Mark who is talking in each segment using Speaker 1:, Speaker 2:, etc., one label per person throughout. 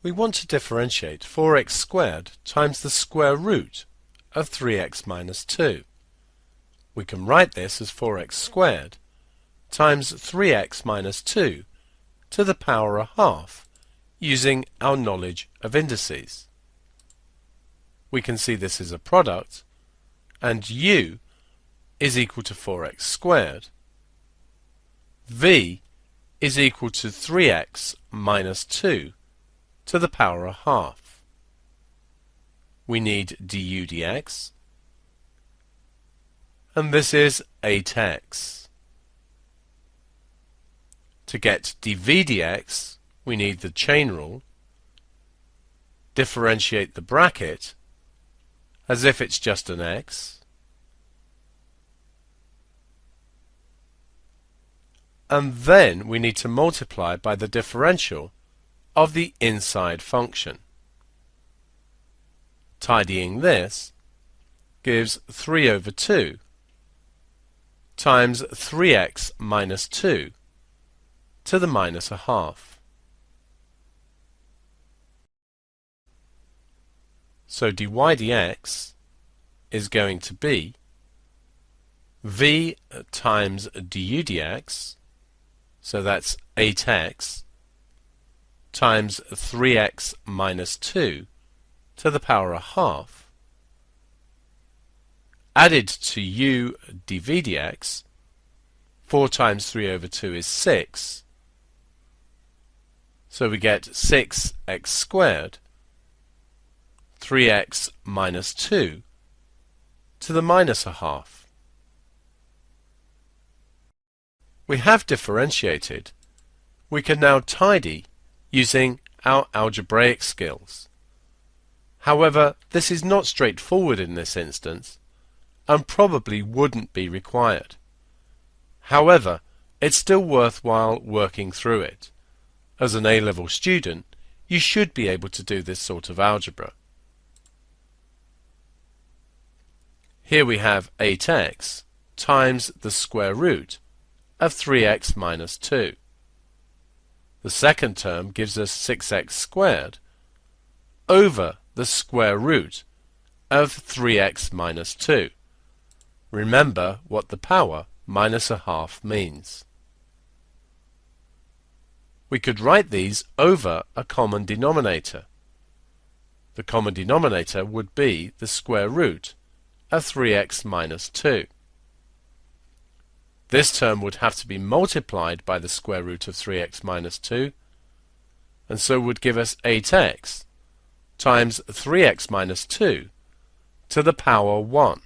Speaker 1: We want to differentiate 4x squared times the square root of 3x minus 2. We can write this as 4x squared times 3x minus 2 to the power a half using our knowledge of indices. We can see this is a product, and u is equal to 4x squared. V is equal to 3x minus 2 to the power a half. We need du dx, and this is 8x. To get dv dx, we need the chain rule, differentiate the bracket as if it's just an x, and then we need to multiply by the differential of the inside function. Tidying this gives 3 over 2 times 3x minus 2 to the minus a half. So dy dx is going to be v times du dx, so that's 8x, times 3x minus 2 to the power a half, added to u dv dx. 4 times 3 over 2 is 6, so we get 6x squared, 3x minus 2 to the minus a half. We have differentiated. We can now tidy using our algebraic skills. However, this is not straightforward in this instance, and probably wouldn't be required. However, it's still worthwhile working through it. As an A-level student, you should be able to do this sort of algebra. Here we have 8x times the square root of 3x minus 2. The second term gives us 6x squared over the square root of 3x minus 2. Remember what the power minus a half means. We could write these over a common denominator. The common denominator would be the square root of 3x minus 2. This term would have to be multiplied by the square root of 3x minus 2, and so would give us 8x times 3x minus 2 to the power 1.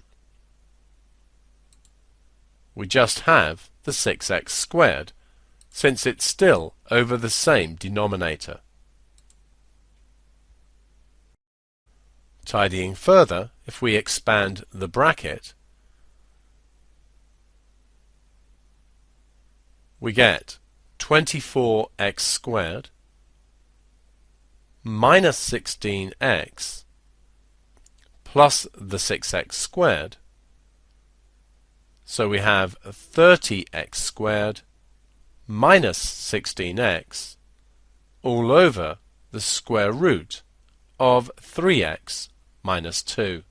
Speaker 1: We just have the 6x squared, since it's still over the same denominator. Tidying further, if we expand the bracket, we get 24x squared minus 16x plus the 6x squared. So we have 30x squared minus 16x all over the square root of 3x minus 2.